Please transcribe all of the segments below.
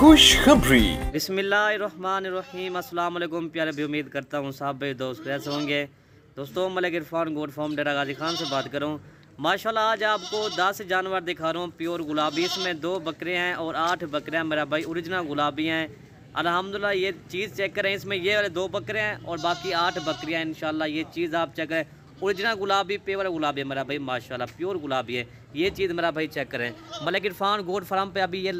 खुशखबरी। बिस्मिल्लाहिर्रहमानिर्रहीम। अस्सलाम वालेकुम प्यारे भी, उम्मीद करता हूँ साहब भाई दोस्त कैसे होंगे। दोस्तों मलिक इरफान गोट फार्म डेरा गाजी खान से बात करूँ। माशाल्लाह आज आपको 10 जानवर दिखा रहा हूँ प्योर गुलाबी। इसमें 2 बकरे हैं और 8 बकरे हैं मेरा भाई, ओरिजिनल गुलाबी हैं अल्हम्दुलिल्लाह। ये चीज़ चेक करें, इसमें ये वाले 2 बकरे हैं और बाकी 8 बकरियाँ इंशाल्लाह। ये चीज़ आप चेक करें, ओरिजिनल गुलाबी प्योर गुलाबी है मेरा भाई माशाल्लाह, प्योर गुलाबी है। ये चीज़ मेरा भाई चेक करें। मलिक इरफान गोट फार्म पे अभी ये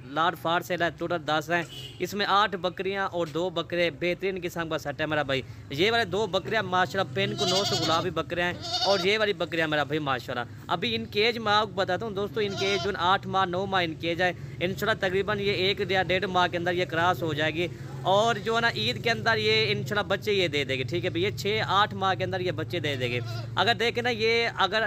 लाट फाट से टोटल 10 हैं। इसमें 8 बकरियां और 2 बकरे बेहतरीन किस्म का सेट है मेरा भाई। ये वाले 2 बकरियां माशाल्लाह पेन को 900 गुलाबी बकरे हैं और ये वाली बकरियां मेरा भाई माशाल्लाह। अभी इनकी एज मैं आपको बताता हूँ दोस्तों, इनकी एज जो 8 माह 9 माह इनकी एज है। इंशाल्लाह तकरीबन ये 1 या 1.5 माह के अंदर ये क्रॉस हो जाएगी और जो है ना ईद के अंदर ये इंशाल्लाह बच्चे ये दे देंगे। ठीक है भाई, ये 6-8 माह के अंदर ये बच्चे दे देंगे। अगर देखें ना, ये अगर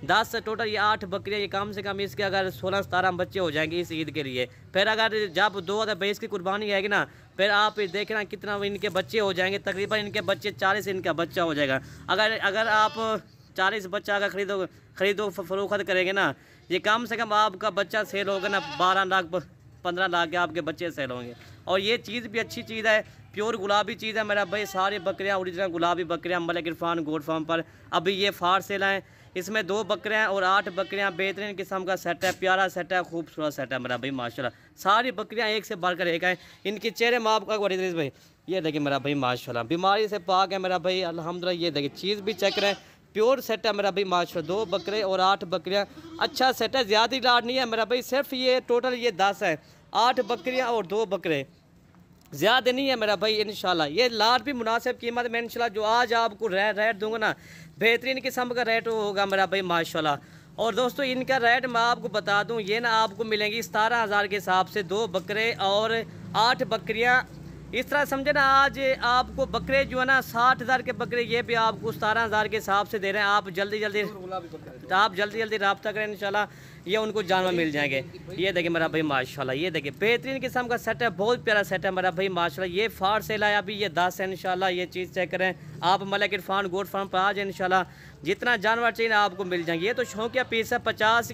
10 टोटल ये 8 बकरियाँ, ये कम से कम इसके अगर 16-17 बच्चे हो जाएंगे इस ईद के लिए। फिर अगर जब 2022 की कुर्बानी आएगी ना, फिर आप देखना कितना इनके बच्चे हो जाएंगे। तकरीबन इनके बच्चे 40 इनका बच्चा हो जाएगा। अगर आप 40 बच्चा अगर खरीदो फरोख्त करेंगे ना, ये कम से कम आपका बच्चा सेल होगा ना 12 लाख 15 लाख के आपके बच्चे सेल होंगे। और ये चीज़ भी अच्छी चीज़ है, प्योर गुलाबी चीज़ है मेरा भाई। सारी बकरियाँ ओरिजिनल गुलाबी बकरियाँ मलिक इरफान गोट फार्म पर अभी ये फार सेल हैं। इसमें 2 बकरियाँ और 8 बकरियाँ बेहतरीन किस्म का सेट है, प्यारा सेट है, खूबसूरत सेट है मेरा भाई माशाल्लाह। सारी बकरियाँ एक से बढ़कर एक हैं। इनके चेहरे में आपका भाई ये देखिए मेरा भाई माशाल्लाह, बीमारी से पाक है मेरा भाई अल्हम्दुलिल्लाह। ये देखिए चीज़ भी चेक करें, प्योर सेट है मेरा भाई माशाल्लाह। 2 बकरे और 8 बकरियाँ, अच्छा सेट है, ज़्यादा लाड नहीं है मेरा भाई। सिर्फ ये टोटल ये 10 है, 8 बकरियाँ और 2 बकरे, ज़्यादा नहीं है मेरा भाई इंशाल्लाह। ये लाट भी मुनासिब कीमत में इंशाल्लाह जो आज आपको रेट दूंगा ना, बेहतरीन किस्म का रेट होगा मेरा भाई माशाल्लाह। और दोस्तों इनका रेट मैं आपको बता दूं, ये ना आपको मिलेंगी 17,000 के हिसाब से 2 बकरे और 8 बकरियां। इस तरह समझे ना, आज आपको बकरे जो है ना 60,000 के बकरे, ये भी आपको 17,000 के हिसाब से दे रहे हैं। आप जल्दी जल्दी रब्ता करें इंशाल्लाह, ये उनको जानवर मिल जाएंगे। ये देखिए मेरा भाई माशाल्लाह, ये देखिए बेहतरीन किस्म का सेट है, बहुत प्यारा सेट है मेरा भाई माशाल्लाह। ये फार सेल आया अभी, ये 10 है इंशाल्लाह। ये चीज़ चेक करें आप मलिक इरफान गोट फार्म पर आ जाए इंशाल्लाह, जितना जानवर चाहिए ना आपको मिल जाएंगे। ये तो शौकिया पीस है, 50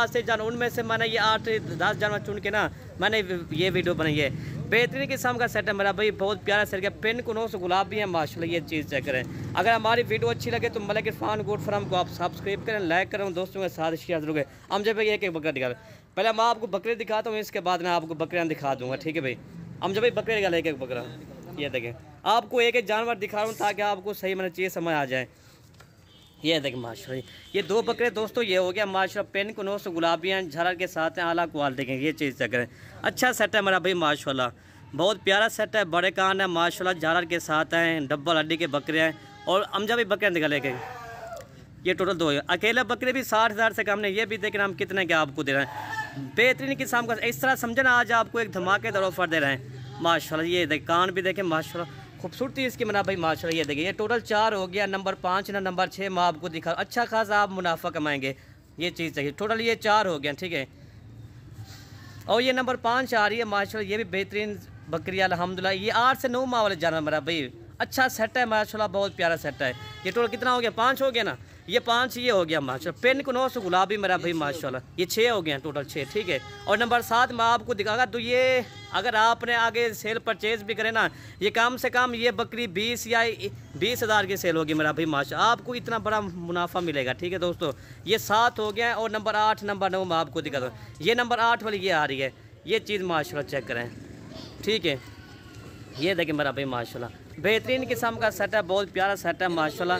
से जानवर, उनमें से मैंने ये 8-10 जानवर चुन के ना मैंने ये वीडियो बनाई है। बेहतरीन किस्म का सेट है मेरा भाई, बहुत प्यारा सेट है, पेन को 900 गुलाबी है माशाल्लाह। ये चीज़ चेक करें। अगर हमारी वीडियो अच्छी लगे तो मलिक इरफान गोट फार्म को आप सब्सक्राइब करें, लाइक करें, दोस्तों के साथ शेयर जरूर करें। हम जब एक बकरा दिखा रहे, पहले मैं आपको बकरे दिखाता हूँ, इसके बाद मैं आपको बकरियाँ दिखा दूँगा। ठीक है भाई, हम जब बकरे दिखा एक बकरा, ये देखें आपको एक जानवर दिखा रहा हूँ ताकि आपको सही मैंने चीज़ समझ आ जाए। ये देखें माशाल्लाह, ये 2 बकरे दोस्तों ये हो गया माशाल्लाह, पेन को 900 गुलाबियाँ झरर के साथ हैं, आला क्वालिटी देखें। ये चीज़ चेक करें, अच्छा सेट है मेरा भाई माशाल्लाह, बहुत प्यारा सेट है। बड़े कान है माशाल्लाह, झारर के साथ हैं, डब्बल हड्डी के बकरे हैं और अमजा भी बकरे निकले गए। ये टोटल 2 है। अकेले बकरे भी 60,000 से कम नहीं। ये भी देख रहे हैं हम कितने के आपको दे रहे हैं, बेहतरीन किस्म का। इस तरह समझे ना, आज आपको एक धमाकेदार ऑफर दे रहे हैं माशाल्लाह। ये देख कान भी देखें माशाल्लाह, खूबसूरती इसकी मना भाई माशाल्लाह। ये देखिए, ये टोटल 4 हो गया, नंबर 5 ना नंबर 6 मैं आपको दिखा, अच्छा खासा आप मुनाफा कमाएंगे। ये चीज़ चाहिए, टोटल ये 4 हो गया। ठीक है, और ये नंबर 5 आ रही है माशाल्लाह। ये भी बेहतरीन बकरी अल्हम्दुलिल्लाह। ये 8 से 9 माह वाले जानवर मेरा भाई, अच्छा सेट है माशाल्लाह, बहुत प्यारा सेट है। ये टोटल कितना हो गया, 5 हो गया ना, ये 5 ये हो गया माशाल्लाह। पेन को 900 गुलाबी मेरा भाई माशाल्लाह, ये 6 हो गया टोटल 6। ठीक है, और नंबर 7 मैं आपको दिखाऊंगा। तो ये अगर आपने आगे सेल परचेज भी करे ना, ये कम से कम ये बकरी 20 या 20,000 की सेल होगी मेरा भाई माशाल्लाह, आपको इतना बड़ा मुनाफा मिलेगा। ठीक है दोस्तों, ये 7 हो गया और नंबर 8 नंबर 9 मैं आपको दिखाता हूँ। ये नंबर 8 वाली ये आ रही है, ये चीज़ माशाल्लाह चेक करें। ठीक है, ये देखें मेरा भाई माशाल्लाह, बेहतरीन किस्म का सेट है, बहुत प्यारा सेट है माशाल्लाह।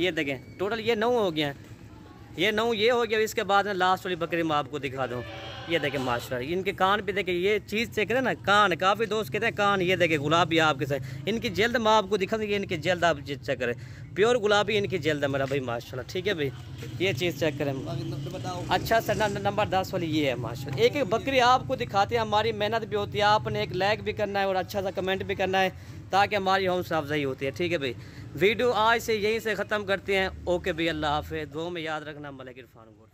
ये देखें टोटल ये 9 हो गया, ये 9 ये हो गया। इसके बाद में लास्ट वाली बकरी मैं आपको दिखा दूँ। ये देखें माशाल्लाह, इनके कान भी देखें, ये चीज़ चेक करें ना, कान काफ़ी दोस्त कहते हैं कान, ये देखें गुलाबी आपके साथ। इनकी जल्द मैं आपको दिखा दूँ, इनकी जल्द आप चेक करें, प्योर गुलाबी इनकी जल्द है मेरा भाई माशाल्लाह। ठीक है भाई, ये चीज़ चेक करें। अच्छा सर, नंबर 10 वाली ये है माशाल्लाह। एक बकरी आपको दिखाते हैं, हमारी मेहनत भी होती है, आपने एक लाइक भी करना है और अच्छा सा कमेंट भी करना है ताकि हमारी हौसला अफजाई होती है। ठीक है भाई, वीडियो आज से यहीं से ख़त्म करते हैं। ओके भाई, अल्लाह हाफ़िज़। दुआ में याद रखना, मलिक इरफान गोट।